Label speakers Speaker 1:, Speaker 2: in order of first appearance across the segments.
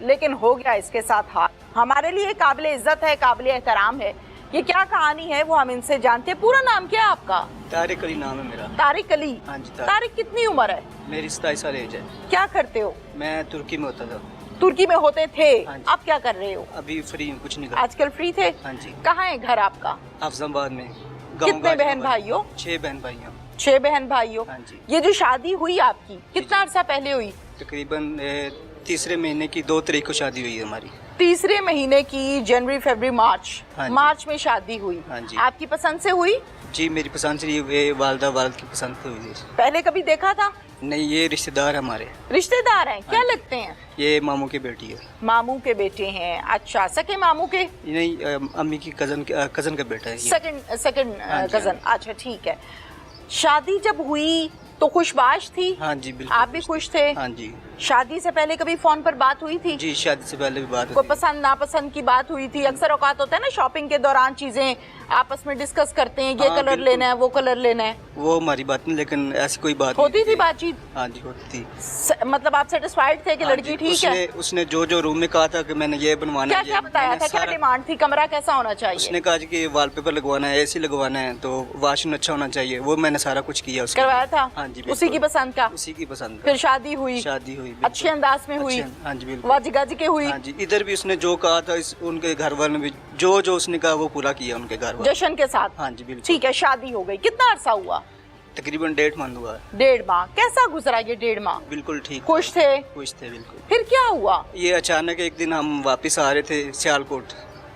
Speaker 1: लेकिन हो गया इसके साथ हाथ। हमारे लिए काबिल इज्जत है, काबिल एहतराम है। ये क्या कहानी है वो हम इनसे जानते हैं। पूरा नाम क्या है आपका?
Speaker 2: तारिक अली नाम है मेरा।
Speaker 1: तारिक अली।
Speaker 2: हाँ जी।
Speaker 1: तारिक कितनी उम्र है?
Speaker 2: मेरी 27 साल एज है।
Speaker 1: क्या करते हो?
Speaker 2: मैं तुर्की में होता था।
Speaker 1: तुर्की में होते थे?
Speaker 2: हाँ जी।
Speaker 1: अब क्या कर रहे हो?
Speaker 2: अभी फ्री हूँ, कुछ नहीं कर।
Speaker 1: आजकल फ्री थे?
Speaker 2: हाँ जी।
Speaker 1: कहाँ है घर आपका?
Speaker 2: हाफिजाबाद में।
Speaker 1: कितने बहन भाई हो?
Speaker 2: 6 बहन भाई हैं।
Speaker 1: 6 बहन भाई हो।
Speaker 2: हाँ जी।
Speaker 1: ये जो शादी हुई आपकी कितना अरसा पहले हुई?
Speaker 2: तकरीबन तीसरे महीने की 2 तारीख को शादी हुई है हमारी।
Speaker 1: तीसरे महीने की, जनवरी फरवरी मार्च।
Speaker 2: हाँ जी।
Speaker 1: मार्च में शादी हुई।
Speaker 2: हाँ जी।
Speaker 1: आपकी पसंद से हुई?
Speaker 2: जी मेरी पसंद से ये वालदा वालद की पसंद से हुई थी।
Speaker 1: पहले कभी देखा था?
Speaker 2: नहीं, ये रिश्तेदार हमारे।
Speaker 1: रिश्तेदार हैं? क्या
Speaker 2: हाँ जी।
Speaker 1: लगते हैं?
Speaker 2: ये मामू की बेटी है।
Speaker 1: मामू के बेटे हैं? अच्छा, सके मामू के?
Speaker 2: नहीं, अम्मी की कजन का बेटा है ये।
Speaker 1: सेकंड
Speaker 2: हाँ जी,
Speaker 1: कजन। अच्छा ठीक है। शादी जब हुई तो खुशबाश थी?
Speaker 2: हाँ जी बिल्कुल।
Speaker 1: आप भी खुश थे?
Speaker 2: हाँ जी।
Speaker 1: शादी से पहले कभी फोन पर बात हुई थी?
Speaker 2: जी शादी से पहले भी बात
Speaker 1: कोई
Speaker 2: होती है।
Speaker 1: पसंद नापसंद की बात हुई थी? अक्सर औकात होता है ना शॉपिंग के दौरान चीजें आपस में डिस्कस करते हैं, ये
Speaker 2: हाँ,
Speaker 1: कलर
Speaker 2: बिल्कुल।
Speaker 1: लेना है, वो कलर लेना है।
Speaker 2: वो हमारी बात नहीं, लेकिन ऐसी कोई बात
Speaker 1: होती
Speaker 2: नहीं
Speaker 1: थी बातचीत?
Speaker 2: हाँ जी होती थी।
Speaker 1: मतलब आप सेटिस्फाइड थे कि
Speaker 2: हाँ
Speaker 1: लड़की
Speaker 2: जी,
Speaker 1: ठीक है?
Speaker 2: उसने जो रूम में कहा था कि मैंने ये बनवाना
Speaker 1: क्या
Speaker 2: है,
Speaker 1: क्या बताया
Speaker 2: मैंने
Speaker 1: था? क्या
Speaker 2: सारा-
Speaker 1: डिमांड थी? कमरा कैसा होना चाहिए?
Speaker 2: उसने कहा जी कि वॉलपेपर लगवाना है, एसी लगवाना है, तो वाशरूम अच्छा होना चाहिए। वो मैंने सारा कुछ किया उसके
Speaker 1: करवाया था?
Speaker 2: हाँ जी
Speaker 1: उसी की पसंद का?
Speaker 2: उसी की पसंद का।
Speaker 1: फिर शादी हुई?
Speaker 2: शादी हुई बिल्कुल।
Speaker 1: अच्छे अंदाज में हुई?
Speaker 2: हाँ जी बिल्कुल।
Speaker 1: वाजी गाजी के हुई?
Speaker 2: हाँ जी, इधर भी उसने जो कहा था उनके घर वालों ने भी जो उसने कहा वो पूरा किया उनके घर वाले।
Speaker 1: जश्न के साथ?
Speaker 2: हाँ जी बिल्कुल।
Speaker 1: ठीक है, शादी हो गई। कितना अरसा हुआ?
Speaker 2: तकरीबन 1.5 माह हुआ है।
Speaker 1: 1.5 माह। कैसा गुजरा ये 1.5 माह?
Speaker 2: बिल्कुल ठीक।
Speaker 1: खुश थे?
Speaker 2: खुश थे बिल्कुल।
Speaker 1: फिर क्या हुआ?
Speaker 2: ये अचानक एक दिन हम वापस आ रहे थे सियालकोट,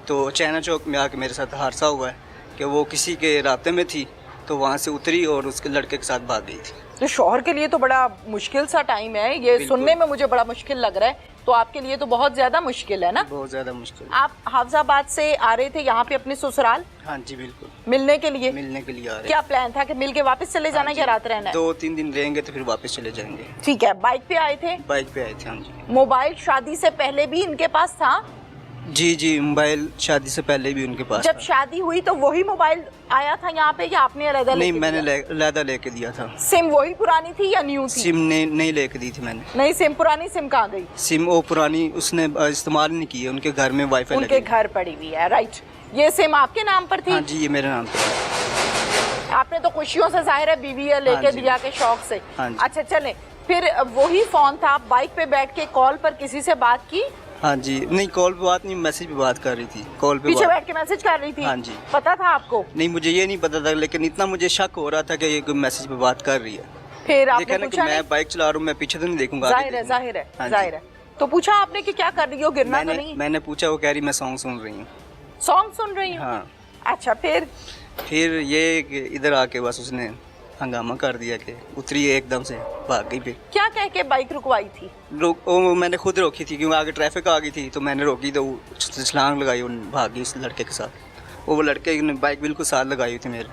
Speaker 2: तो चैना चौक में आके मेरे साथ हादसा हुआ है कि वो किसी के रास्ते में थी, तो वहाँ से उतरी और उसके लड़के के साथ भाग गई थी।
Speaker 1: तो शौहर के लिए तो बड़ा मुश्किल सा टाइम है ये।
Speaker 2: बिल्कुल।
Speaker 1: सुनने में मुझे बड़ा मुश्किल लग रहा है, तो आपके लिए तो बहुत ज्यादा मुश्किल है ना?
Speaker 2: बहुत ज्यादा मुश्किल।
Speaker 1: आप हाफिजाबाद से आ रहे थे यहाँ पे अपने ससुराल
Speaker 2: हाँ जी बिल्कुल।
Speaker 1: मिलने के लिए?
Speaker 2: मिलने के लिए आ रहे
Speaker 1: क्या प्लान था कि मिल के वापस चले जाना है या रात रहना है?
Speaker 2: 2-3 दिन रहेंगे तो फिर वापस चले जाएंगे।
Speaker 1: ठीक है। बाइक पे आए थे?
Speaker 2: बाइक पे आए थे। हाँ जी।
Speaker 1: मोबाइल शादी से पहले भी इनके पास था?
Speaker 2: जी मोबाइल शादी से पहले भी उनके पास
Speaker 1: जब
Speaker 2: था।
Speaker 1: शादी हुई तो वही मोबाइल आया था यहाँ पे या आपने अलग?
Speaker 2: नहीं, मैंने लहदा लेके दिया था।
Speaker 1: सिम वही पुरानी थी या न्यू थी?
Speaker 2: सिम नहीं लेके दी थी मैंने।
Speaker 1: नहीं, सिम पुरानी। सिम कहाँ गई?
Speaker 2: सिम वो पुरानी उसने इस्तेमाल नहीं की है, उनके घर में वाईफाई
Speaker 1: उनके
Speaker 2: लगी।
Speaker 1: घर पड़ी हुई है। राइट। ये सिम आपके नाम पर थी?
Speaker 2: हाँ जी, ये मेरे नाम पे।
Speaker 1: आपने तो खुशियों से जाहिर है बीवी है लेके
Speaker 2: हाँ जी।
Speaker 1: दिया के शौक से।
Speaker 2: हाँ जी।
Speaker 1: अच्छा चले, फिर वही फोन था, आप बाइक पे बैठ के कॉल पर किसी से बात की?
Speaker 2: हाँ जी, नहीं कॉल पे बात नहीं, मैसेज पे बात कर रही थी। कॉल पे
Speaker 1: पीछे
Speaker 2: बात
Speaker 1: बैठ के मैसेज कर रही थी?
Speaker 2: हाँ जी।
Speaker 1: पता था आपको?
Speaker 2: नहीं, मुझे ये नहीं पता था, लेकिन इतना मुझे शक हो रहा था कि ये मैसेज पे बात कर रही है।
Speaker 1: फिर आपने
Speaker 2: देखा ना कि
Speaker 1: पूछा नहीं?
Speaker 2: मैं बाइक चला रहा हूँ, मैं पीछे तो नहीं देखूंगा,
Speaker 1: जाहिर है, जाहिर है,
Speaker 2: हाँ जी।
Speaker 1: जाहिर है। तो पूछा आपने कि क्या कर रही हो, गिरना तो नहीं?
Speaker 2: मैंने पूछा, वो कह रही मैं सॉन्ग सुन रही हूँ।
Speaker 1: सॉन्ग सुन रही हूँ?
Speaker 2: हाँ।
Speaker 1: अच्छा,
Speaker 2: फिर ये कि इधर आके बस उसने हंगामा कर दिया कि उतरी एकदम से भाग गई। फिर
Speaker 1: क्या कह के बाइक रुकवाई थी?
Speaker 2: वो मैंने खुद रोकी थी, क्योंकि आगे ट्रैफिक आ गई थी, तो मैंने रोकी तो वो छलांग लगाई, भाग गई उस लड़के के साथ। वो लड़के ने बाइक बिल्कुल साथ लगाई हुई थी मेरे।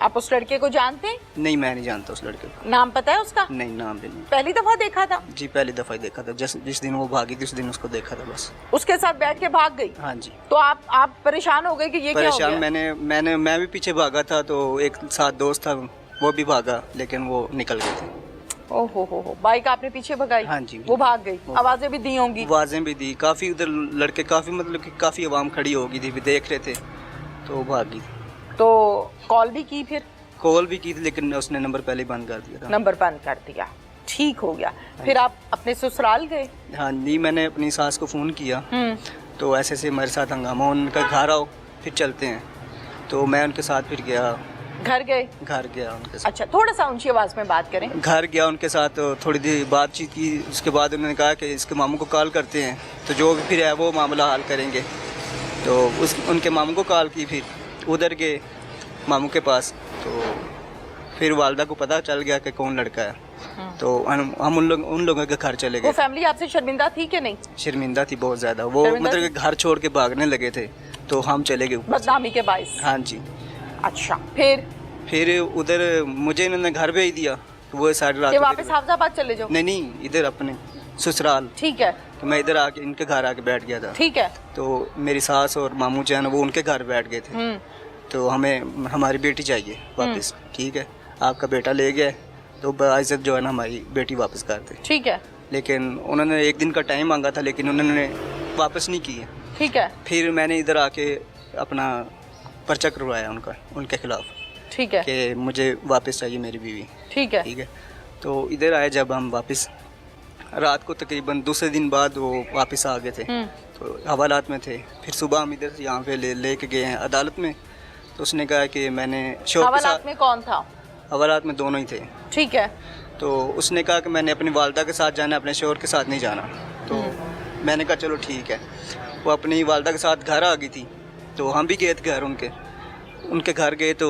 Speaker 1: आप उस लड़के को जानते हैं?
Speaker 2: नहीं, मैं नहीं जानता उस लड़के को।
Speaker 1: नाम पता है उसका?
Speaker 2: नहीं, नाम भी नहीं।
Speaker 1: पहली दफा देखा था?
Speaker 2: जी पहली दफा ही देखा था। जिस दिन वो भागी थी उस दिन उसको देखा था बस।
Speaker 1: उसके साथ बैठ के भाग गई?
Speaker 2: हाँ जी।
Speaker 1: तो आप परेशान हो गए कि ये क्या हो
Speaker 2: परेशान
Speaker 1: गया?
Speaker 2: मैं भी पीछे भागा था, तो एक साथ दोस्त था वो भी भागा, लेकिन वो निकल गए थे।
Speaker 1: ओहो, बाइक आपने पीछे भगाई?
Speaker 2: हाँ जी।
Speaker 1: वो भाग गई? आवाजें भी दी होंगी?
Speaker 2: आवाजें भी दी, काफी उधर लड़के काफी, मतलब कि काफी आवाम खड़ी हो गई थी, भी देख रहे थे, तो वो भाग गई।
Speaker 1: तो कॉल भी की? फिर
Speaker 2: कॉल भी की थी, लेकिन उसने नंबर पहले ही बंद कर दिया था।
Speaker 1: नंबर बंद कर दिया। ठीक हो गया। फिर आप अपने ससुराल गए?
Speaker 2: हाँ जी, मैंने अपनी सास को फ़ोन किया, तो ऐसे मेरे साथ हंगामा, उनका घर आओ फिर चलते हैं, तो मैं उनके साथ फिर गया।
Speaker 1: घर गए?
Speaker 2: घर गया उनके साथ।
Speaker 1: अच्छा, थोड़ा सा ऊंची आवाज में बात करें।
Speaker 2: घर गया उनके साथ, थोड़ी देर बातचीत की, उसके बाद उन्होंने कहा कि इसके मामू को कॉल करते हैं, तो जो भी फिर है वो मामला हल करेंगे। तो उनके मामू को कॉल की, फिर उधर गए मामू के पास, तो फिर वालदा को पता चल गया कि कौन लड़का है, तो हम उन लोगों के घर चले
Speaker 1: वो
Speaker 2: गए।
Speaker 1: फैमिली आपसे शर्मिंदा थी कि नहीं?
Speaker 2: शर्मिंदा थी बहुत ज़्यादा, वो
Speaker 1: शर्मिंदा
Speaker 2: मतलब कि घर छोड़ के भागने लगे थे, तो हम चले गए ऊपर से।
Speaker 1: बदनामी के बायस?
Speaker 2: हाँ जी।
Speaker 1: अच्छा,
Speaker 2: फिर उधर मुझे इन्होंने घर भेज दिया, तो वो सारी रात
Speaker 1: वापस हाफिजाबाद चले जाओ?
Speaker 2: नहीं, इधर अपने ससुराल।
Speaker 1: ठीक है।
Speaker 2: तो मैं इधर आके इनके घर आके बैठ गया था।
Speaker 1: ठीक है।
Speaker 2: तो मेरी सास और मामू जान वो उनके घर बैठ गए थे, तो हमें हमारी बेटी चाहिए वापस। ठीक है, आपका बेटा ले गया, तो बाइज्जत जो है ना हमारी बेटी वापस कर दे।
Speaker 1: ठीक है।
Speaker 2: लेकिन उन्होंने 1 दिन का टाइम मांगा था, लेकिन उन्होंने वापस नहीं किया।
Speaker 1: ठीक है।
Speaker 2: फिर मैंने इधर आके अपना पर्चा करवाया उनके खिलाफ।
Speaker 1: ठीक है।
Speaker 2: कि मुझे वापस चाहिए मेरी बीवी।
Speaker 1: ठीक है।
Speaker 2: ठीक है। तो इधर आए जब हम वापस, रात को तकरीबन दूसरे दिन बाद वो वापस आ गए थे। तो हवालात में थे। फिर सुबह हम इधर यहाँ पे लेके गए हैं अदालत में। तो उसने कहा कि मैंने शोर के
Speaker 1: हवालात
Speaker 2: साथ,
Speaker 1: में कौन था?
Speaker 2: हवालात में दोनों ही थे।
Speaker 1: ठीक है।
Speaker 2: तो उसने कहा कि मैंने अपनी वालदा के साथ जाना, अपने शोर के साथ नहीं जाना। तो मैंने कहा चलो ठीक है। वो अपनी वालदा के साथ घर आ गई थी, तो हम भी गए थे घर उनके घर गए। तो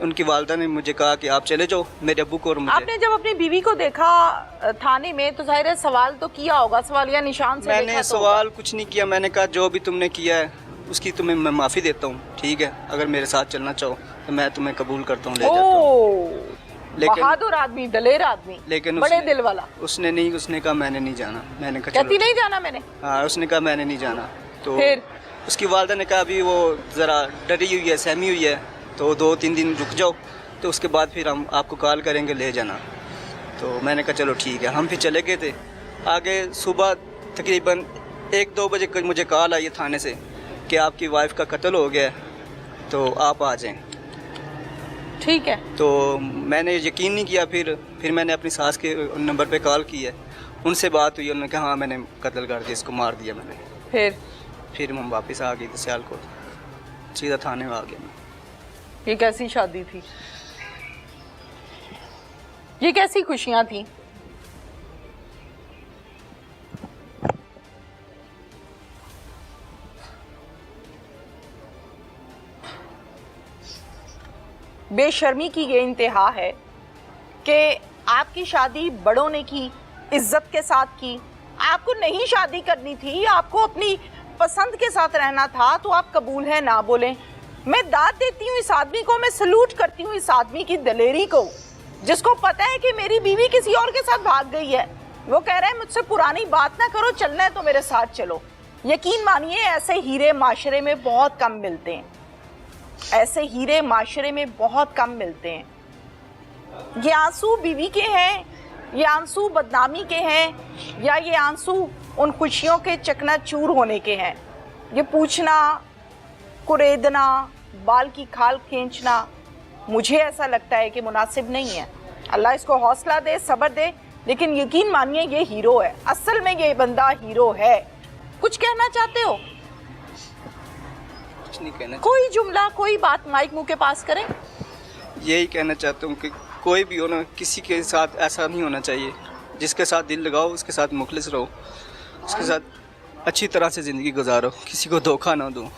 Speaker 2: उनकी वालदा ने मुझे कहा कि आप चले जाओ मेरे अब्बू को और मुझे।
Speaker 1: आपने जब अपनी बीवी को देखा थाने में तो जाहिर है सवाल तो किया होगा, सवालिया निशान से
Speaker 2: मैंने
Speaker 1: देखा तो
Speaker 2: सवाल कुछ नहीं किया। मैंने कहा जो भी तुमने किया है उसकी तुम्हें मैं माफ़ी देता हूँ, ठीक है। अगर मेरे साथ चलना चाहो तो मैं तुम्हें कबूल करता हूँ, ले जाता हूँ। लेकिन
Speaker 1: बहादुर आदमी, दलेर आदमी,
Speaker 2: लेकिन
Speaker 1: बड़े दिल वाला।
Speaker 2: उसने नहीं, उसने कहा मैंने नहीं जाना। मैंने कहा
Speaker 1: कहती
Speaker 2: चलो।
Speaker 1: नहीं जाना मैंने।
Speaker 2: हाँ, उसने कहा मैंने नहीं जाना। तो
Speaker 1: फिर
Speaker 2: उसकी वालदा ने कहा अभी वो ज़रा डरी हुई है, सहमी हुई है, तो 2-3 दिन रुक जाओ, तो उसके बाद फिर हम आपको कॉल करेंगे, ले जाना। तो मैंने कहा चलो ठीक है। हम फिर चले गए थे आगे। सुबह तकरीबन 1-2 बजे मुझे कॉल आई है थाने से कि आपकी वाइफ का कत्ल हो गया है, तो आप आ जाएं।
Speaker 1: ठीक है।
Speaker 2: तो मैंने यकीन नहीं किया। फिर मैंने अपनी सास के नंबर पे कॉल की है, उनसे बात हुई। उन्होंने कहा हाँ मैंने कत्ल कर दिया, इसको मार दिया मैंने। फिर हम वापस आ गए थे सियालकोट, सीधा थाने में आ गया मैं।
Speaker 1: ये कैसी शादी थी? ये कैसी खुशियां थी? बेशर्मी की ये इंतहा है कि आपकी शादी बड़ों ने की, इज्जत के साथ की। आपको नहीं शादी करनी थी, आपको अपनी पसंद के साथ रहना था, तो आप कबूल है ना बोलें। मैं दाद देती हूँ इस आदमी को, मैं सलूट करती हूँ इस आदमी की दलेरी को, जिसको पता है कि मेरी बीवी किसी और के साथ भाग गई है। वो कह रहा है मुझसे पुरानी बात ना करो, चलना है तो मेरे साथ चलो। यकीन मानिए ऐसे हीरे माशरे में बहुत कम मिलते हैं, ऐसे हीरे माशरे में बहुत कम मिलते हैं। ये आंसू बीवी के हैं, ये आंसू बदनामी के हैं, या ये आंसू उन खुशियों के चकनाचूर होने के हैं। ये पूछना, कुरेदना, बाल की खाल खींचना मुझे ऐसा लगता है कि मुनासिब नहीं है। अल्लाह इसको हौसला दे, सब्र दे, लेकिन यकीन मानिए ये हीरो है। असल में ये बंदा हीरो है। कुछ कहना चाहते हो?
Speaker 2: कुछ नहीं कहना।
Speaker 1: कोई जुमला, कोई बात माइक मुंह के पास करें।
Speaker 2: यही कहना चाहता हूँ कि कोई भी हो ना, किसी के साथ ऐसा नहीं होना चाहिए। जिसके साथ दिल लगाओ उसके साथ मुखलिस रहो, उसके साथ अच्छी तरह से ज़िंदगी गुजारो, किसी को धोखा ना दो।